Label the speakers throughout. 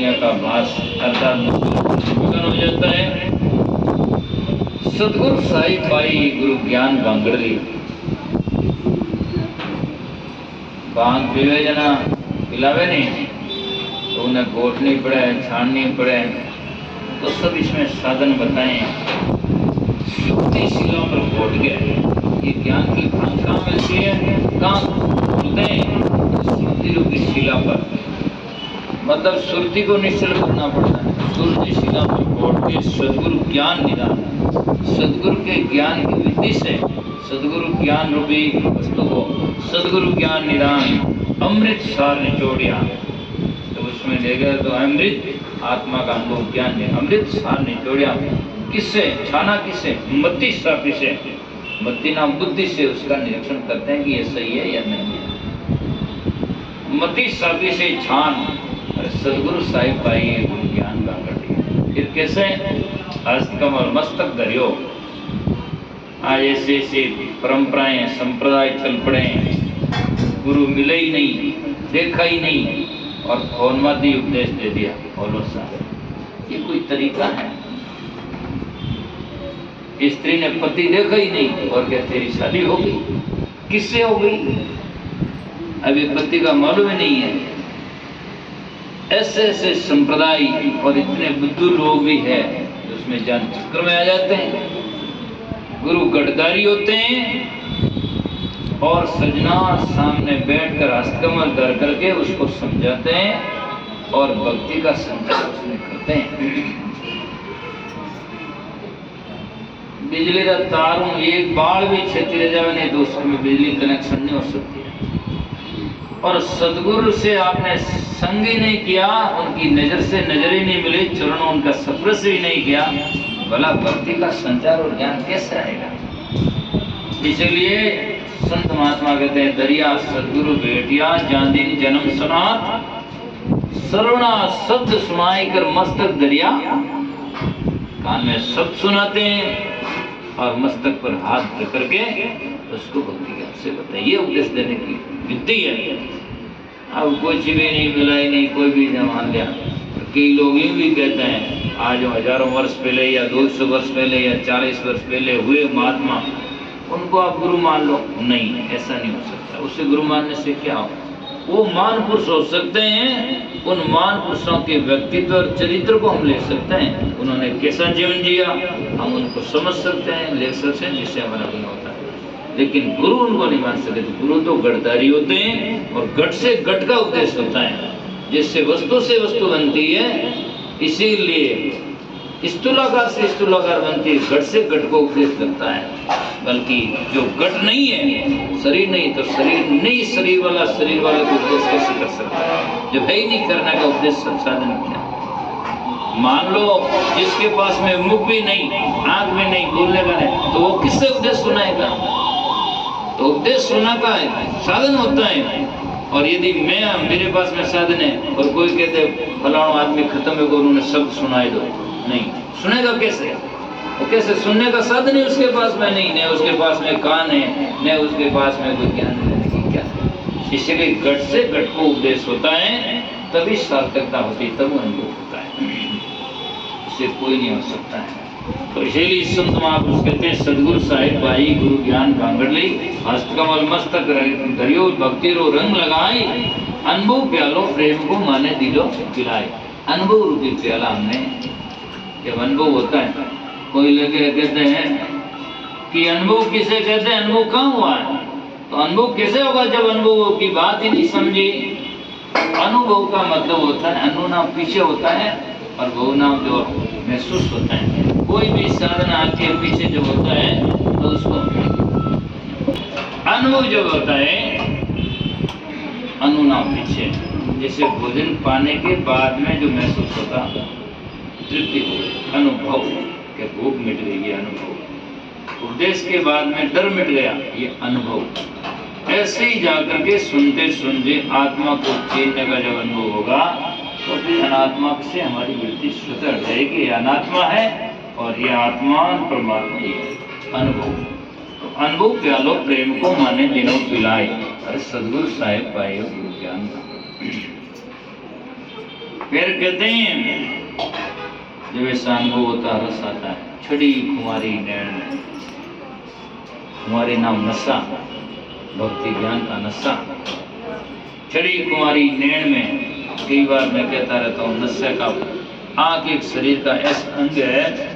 Speaker 1: दुनिया का भास अर्थात मगन हो जाता है। सतगुरु साहिब पाई गुरु ज्ञान बांगड़ली, भांग पीवे जना पिलावे नहीं तो उन्हें घोटनी पड़े, छाननी पड़े, तो सब इसमें साधन बताए। शुद्धि शिला पर घोट गया। ये ज्ञान की भांग कहाँ मिलती है, कहाँ होते हैं? शुद्धि रूपी शिला पर, मतलब सुरती को निश्चल करना पड़ता है। सुरती शिला पर घोट के सदगुरु ज्ञान निदान, सदगुरु के ज्ञान की विधि से सदगुरु ज्ञान रूपी वस्तु को सदगुरु ज्ञान निदान अमृत सार निचोड़िया, तो उसमें ले गए तो अमृत आत्मा का अनुभव ज्ञान ने अमृत सार निचोड़िया। किससे छाना, किससे? मति सापी से, मति नाम बुद्धि से उसका निरीक्षण करते हैं कि ये सही है या नहीं है। मति सापी से छान सदगुरु साहिब पाई गुरु ज्ञान का कटी। फिर कैसे? हस्तकमल मस्तक धरियो। आज ऐसे ऐसे परंपराएं संप्रदाय चल पड़े, गुरु मिले ही नहीं, देखा ही नहीं और फोनवादी उपदेश दे दिया। बोलो साहब, ये कोई तरीका है? स्त्री ने पति देखा ही नहीं और क्या तेरी शादी हो गई? किससे हो गई? अभी पति का मालूम ही नहीं है। ऐसे ऐसे संप्रदाय और इतने बुद्धू लोग भी है उसमें जान चक्कर में आ जाते हैं। गुरु गठदारी होते हैं और सजना सामने बैठकर हस्तकमल धर करके उसको समझाते हैं और भक्ति का संचार उसमें करते हैं। बिजली का तार एक बाल भी क्षति रह जाए नहीं तो उसमें बिजली कनेक्शन नहीं हो सकती है। और सदगुरु से आपने संग ही नहीं किया, उनकी नजर से नजर ही नहीं मिली, चरणों उनका स्पर्श ही नहीं किया, भला भक्ति का संचार और ज्ञान कैसे आएगा? इसलिए संत महात्मा कहते हैं, दरिया सदगुरु भेटिया जांदिन जन्म सुनात, सर्वना शब्द सुनाई कर मस्तक दरिया। कान में शब्द सुनाते हैं और मस्तक पर हाथ रख करके उसको भक्ति ज्ञान से बताइए, उपदेश देने की विद्या है। अब कुछ भी नहीं मिला ही नहीं, कोई भी न मान लिया। कई लोग यूं भी कहते हैं, आज हजारों वर्ष पहले या 200 वर्ष पहले या 40 वर्ष पहले हुए महात्मा, उनको आप गुरु मान लो। नहीं, ऐसा नहीं हो सकता। उससे गुरु मानने से क्या हो? वो महान पुरुष हो सकते हैं, उन महान पुरुषों के व्यक्तित्व और चरित्र को हम ले सकते हैं। उन्होंने कैसा जीवन जिया हम उनको समझ सकते हैं, ले सकते हैं, जिससे हमारा गुण होता है। लेकिन गुरु उनको नहीं मान सकते। गुरु तो गठधारी होते हैं और गठ से गठ का उपदेश होता है, जिससे वस्तु से वस्तु बनती है। इसीलिए स्थूलाकार से स्थूलाकार बनती है, घट से घट को उपदेश करता है। बल्कि जो घट नहीं है, शरीर नहीं, तो शरीर नहीं, शरीर वाला को उपदेश कैसे कर सकता है? जब है ही नहीं करने का उपदेश साधन क्या? मान लो जिसके पास में मुख भी नहीं, आंख भी नहीं, बोलने का नहीं, तो वो किससे उपदेश सुनाएगा? तो उपदेश सुनना का साधन होता है। और यदि मेरे पास में साधन है और कोई कहते फलाना आदमी खत्म है, उन्होंने शब्द सुनाई दो, नहीं सुनेगा कैसे? वो कैसे? सुनने का साधन है उसके पास में नहीं, न उसके पास में कान है, न उसके पास में कोई ज्ञान लेने की क्या है। इसलिए घट से घट को उपदेश होता है, तभी सार्थकता होती है, तब अनुभव होता है। इससे कोई नहीं हो सकता है। तो इसीलिए संत महापुरुष कहते हैं, सदगुरु साहिब भाई गुरु ज्ञान भांगड़ली, हस्तकमल मस्तक धरियो भक्ति रो रंग लगाई, अनुभव प्यालो प्रेम को माने दिलो पिलाए। अनुभव रूपी प्याला हमने, जब अनुभव होता है, कोई लगे कहते हैं कि अनुभव किसे कहते हैं, अनुभव कहाँ हुआ है? तो अनुभव कैसे होगा जब अनुभव की बात ही नहीं समझी? अनुभव का मतलब होता है, अनु नाम पीछे होता है और भव नाम जो महसूस होता है। कोई भी साधना आके पीछे जो होता है तो उसको अनुभव जब होता है, अनु नाम पीछे। जैसे भोजन पाने के बाद में जो महसूस होता, तृप्ति हो गई, अनुभव के भूख मिट गई, ये अनुभव। उपदेश के बाद में डर मिट गया, ये अनुभव। ऐसे ही जाकर के सुनते सुनते आत्मा को छीनने का जब अनुभव होगा तो फिर अनात्मा से हमारी वृत्ति स्वतः हट जाएगी। ये अनात्मा है और ये आत्मा परमात्मा ही है। अनुभव, तो अनुभव प्यालो प्रेम को माने दिनों पिलाए। अरे सदगुरु साहिब पाए गुरु ज्ञान का। फिर कहते हैं जब ऐसा अनुभव होता रस आता है, छड़ी कुमारी नैन में, कुमारी नाम नशा, भक्ति ज्ञान का नशा, छड़ी कुमारी नैन में। कई बार मैं कहता रहता हूँ नशा का आंख एक शरीर का ऐसा अंग है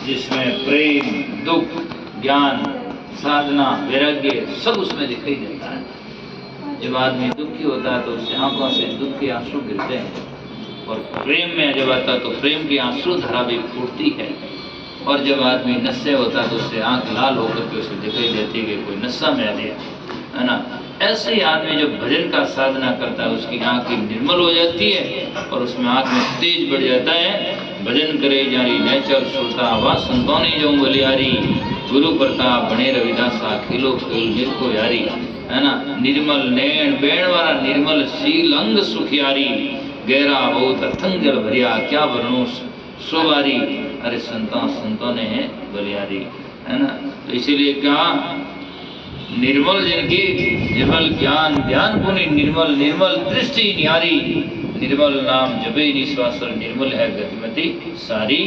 Speaker 1: जिसमें प्रेम, दुख, ज्ञान, साधना, वैराग्य सब उसमें दिखाई देता है। जब आदमी दुखी होता है तो उसकी आंखों से दुख के आंसू गिरते हैं, और प्रेम में जब आता है तो प्रेम की आंसू धारा भी फूटती है, और जब आदमी नशे होता है तो उससे आंख लाल होकर के उसे दिखाई देती है कि कोई नशा में आ गया है ना। ऐसे ही आदमी जब भजन का साधना करता है उसकी आंखें निर्मल हो जाती है और उसमें आंख में तेज बढ़ जाता है। भजन करे जारी नेचर सुरता वा संतों ने जो बलियारी, गुरु प्रताप बने रविदासा खिलो खेल निरको यारी, है ना। निर्मल नैन बैण वाला निर्मल शील अंग सुखियारी, गहरा बहुत अथंग जल भरिया क्या वर्णो सोबारी, अरे संतों ने है बलियारी, है ना। तो इसीलिए क्या निर्मल जिनकी निर्मल ज्ञान ध्यान पुनि निर्मल, निर्मल दृष्टि न्यारी, निर्मल नाम जबे निश्वास निर्मल है गतिमति सारी,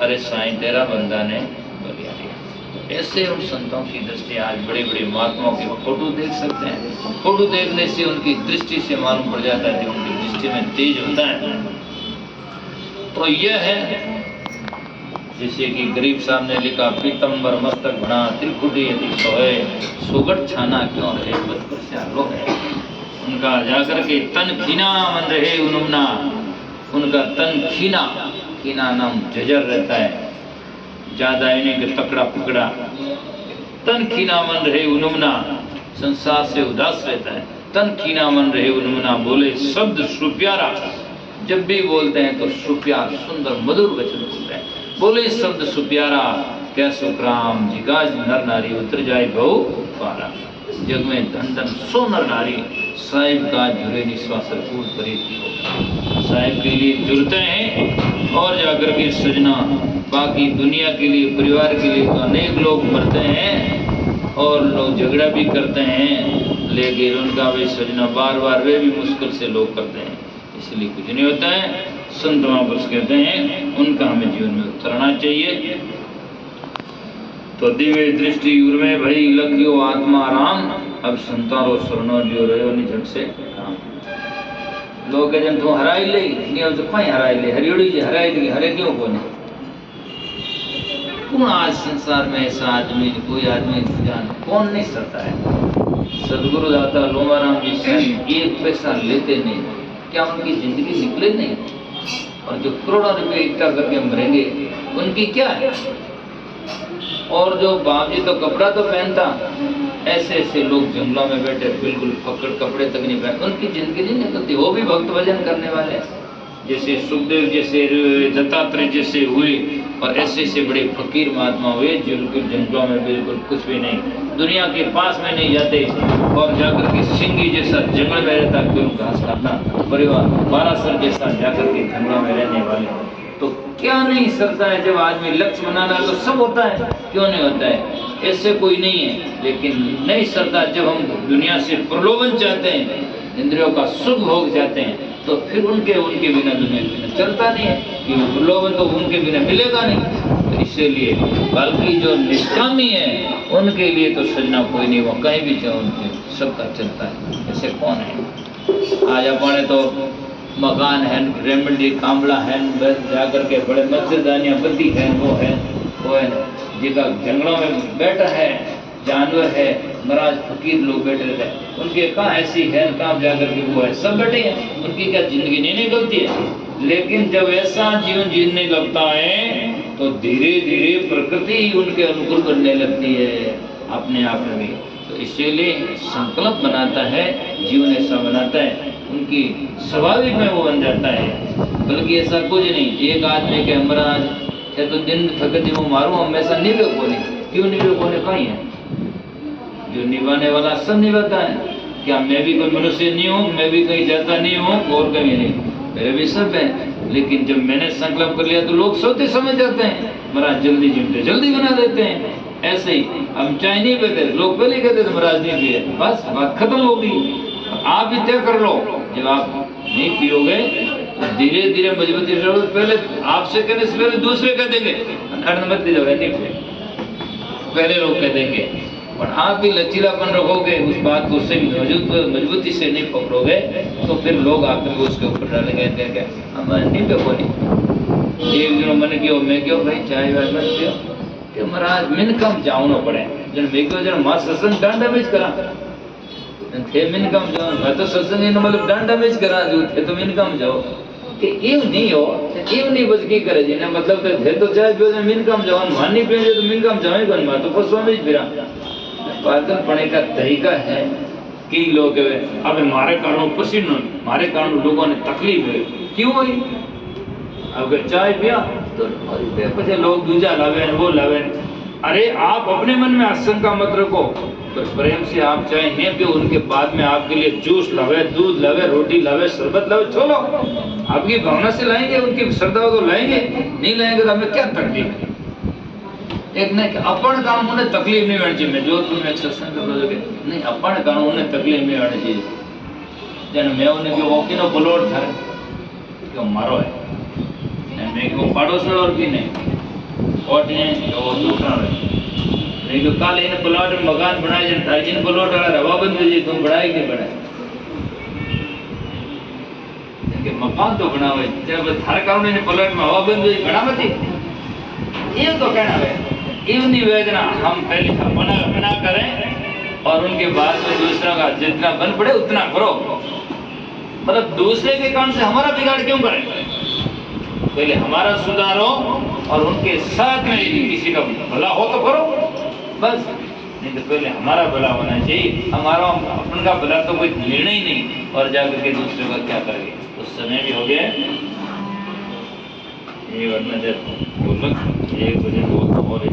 Speaker 1: अरे साईं तेरा बंदा ने बलियारी। तो ऐसे उन संतों की दृष्टि, आज बड़े बड़े महात्माओं के फोटो देख सकते हैं, फोटो देखने से उनकी दृष्टि से मालूम पड़ जाता है कि उनकी दृष्टि में तेज होता है। तो यह है जैसे कि गरीब साहब ने लिखा, पीतम्बर मस्तक बना त्रिकुटी यदि सोए, सुगट छाना क्यों रहे बदकर से आलो है। उनका जाकर के तन खीना मन रहे उनुमना, उनका तन खीना, खीना नाम जजर रहता है, ज्यादा इन्हें के तकड़ा पकड़ा, तन खीना मन रहे उनुमना, संसार से उदास रहता है। तन खीना मन रहे उनुमना, बोले शब्द सुप्यारा, जब भी बोलते हैं तो सुप्यार सुंदर मधुर वचन बोलते हैं, बोले शब्द सुप्यारा, क्या सुखराम जिगाज नर नारी उतर जाए बहु पारा, जग में धन धन सो नर नारी, साहिब का जुरे निश्वास कूद परित, साहिब के लिए जुड़ते हैं और जाकर के सजना, बाकी दुनिया के लिए परिवार के लिए तो अनेक लोग मरते हैं और लोग झगड़ा भी करते हैं, लेकिन उनका भी सजना बार बार वे भी मुश्किल से लोग करते हैं, इसलिए कुछ नहीं होता है। संत महापुरुष कहते हैं उनका हमें जीवन में उतरना चाहिए। तो दिव्य दृष्टि उर्मे भई लखियो आत्मा राम, अब संतारो शरणो लियो रहो निझट से काम। लोग कहते हैं तू हराई ले, नहीं अब तो कहीं हराई ले, हरियोड़ी जी हराई दी, हरे क्यों कोने। कौन आज संसार में ऐसा आदमी, कोई आदमी जान कौन नहीं सकता है। सदगुरु दाता लोमाराम जी से एक पैसा लेते नहीं, क्या उनकी जिंदगी निकले नहीं, और जो करोड़ों रुपए इकट्ठा करके मरेंगे उनकी क्या है। और जो बाप जी तो कपड़ा तो पहनता, ऐसे ऐसे लोग जंगलों में बैठे बिल्कुल पकड़ कपड़े तक नहीं पहनते, उनकी जिंदगी नहीं निकलती। वो भी भक्त भजन करने वाले, जैसे सुखदेव जैसे, दत्तात्रेय जैसे हुए, और ऐसे ऐसे बड़े फकीर महात्मा हुए जो बिल्कुल जंगलों में बिल्कुल कुछ भी नहीं, दुनिया के पास में नहीं जाते, और जाकर के सिंगी जैसा जंगल में रहता क्यों घास खाता परिवार, बारासर जैसा जाकर के जंगलों में रहने वाले। तो क्या नहीं सकता है, जब आदमी लक्ष्य बनाना तो सब होता है, क्यों नहीं होता है, ऐसे कोई नहीं है। लेकिन नहीं सकता जब हम दुनिया से प्रलोभन चाहते हैं, इंद्रियों का सुख भोग चाहते हैं, तो फिर उनके बिना दुनिया के बिना चलता नहीं है, कि प्रलोभन तो उनके बिना मिलेगा नहीं। तो इसीलिए बल्कि जो निष्कामी है उनके लिए तो सजना कोई नहीं, वो कहीं भी जाओ उनके सबका चलता है। ऐसे कौन है आज अपने तो मकान है, रेमंडी कामला है, जाकर के बड़े मच्छरदानियाँ बद्दी है, वो है जिनका जंगलों में बैठा है, जानवर है, महाराज फकीर लोग बैठे रहते हैं, उनके कहाँ ऐसी है, कहाँ जाकर के वो है, सब बैठे हैं, उनकी क्या जिंदगी नहीं निकलती है। लेकिन जब ऐसा जीवन जीने लगता है तो धीरे धीरे प्रकृति उनके अनुकूल बनने लगती है अपने आप में। तो इसीलिए संकल्प बनाता है, जीवन ऐसा बनाता है, उनकी स्वाभाविक में वो बन जाता है। बल्कि ऐसा कुछ नहीं, एक आदमी के महाराज है तो दिन थक दी वो मारूं, हमेशा निभे कोने, क्यों निभे कोने कहीं है, जो निभाने वाला सब निभाता है। क्या मैं भी कोई मनुष्य नहीं हूँ, मैं भी कहीं जाता नहीं हूँ और कहीं नहीं, मेरे भी सब है। लेकिन जब मैंने संकल्प कर लिया तो लोग सोते समझ जाते हैं, महाराज जल्दी जिमते जल्दी बना देते हैं। ऐसे ही हम चाय नहीं पीते, लोग पहले कहते थे महाराज नहीं पिए, बस बात खत्म हो गई। आप ही तय कर लो, जब आप नहीं पियोगे धीरे धीरे मजबूती से पहले आपसे कहने से पहले दूसरे कह देंगे मत दीजिए नहीं पहले लोग कह देंगे। और आप भी लचीलापन रखोगे, उस बात को उससे मजबूती से नहीं पकड़ोगे तो फिर लोग आकर उसके ऊपर डालेंगे हम नहीं देखो नहीं। एक दिन मैंने क्यों मैं क्यों भाई चाय वाय मत पियो कि महाराज मिन कम जाओ पड़े जन मैं क्यों जन मां सत्संग दंड डैमेज करा थे मिन कम जाओ मैं तो सत्संग मतलब दंड डैमेज करा जो थे तो मिन कम जाओ कि एव नहीं हो एव नहीं बस की करे जी मतलब तो थे तो चाय पियो मिन कम जाओ मान नहीं पिए तो मिन कम जाओ कौन मैं तो फसवा में फिरा पागल पढ़ने का तरीका है कि लोग अब मारे कारण पसीनो मारे कारण लोगों ने तकलीफ है क्यों हुई अगर चाय पिया तो पीछे लोग दूजा लावे वो लावे। अरे आप अपने मन में आशंका मत रखो पर प्रेम से आप चाय नहीं पियो उनके बाद में आपके लिए जूस लावे दूध लावे रोटी लावे शरबत लावे छोड़ो आपकी भावना से लाएंगे उनकी श्रद्धा को लाएंगे नहीं लाएंगे तो हमें क्या तकलीफ है। एक नहीं कि अपन काम उन्हें तकलीफ नहीं होनी चाहिए। मैं जोधपुर में एक सत्संग कर रहा नहीं अपन काम उन्हें तकलीफ नहीं होनी चाहिए जन मैं उन्हें क्यों वो किनो प्लॉट था क्यों मारो है मैं क्यों पड़ोस और भी नहीं और नहीं वो दूसरा है नहीं तो कल इन प्लॉट में मकान बनाए जन था जिन प्लॉट वाला रवा बंद जी तुम बढ़ाए कि बढ़ाए मकान तो बना हुआ जब थारे कारण ने प्लॉट में हवा बंद हुई बना मत ये तो कहना है इवनी वेदना हम पहले अपना करें और उनके बाद में दूसरा का जितना बन पड़े उतना करो मतलब दूसरे के कारण से हमारा बिगाड़ क्यों करें पहले हमारा सुधारो और उनके साथ में किसी का भला हो तो करो बस नहीं तो पहले हमारा भला होना चाहिए। हमारा अपन का भला तो कोई लेना ही नहीं और जाकर के दूसरे का क्या करेंगे। उस समय भी हो गया ये वरना जब 1 बजे बहुत और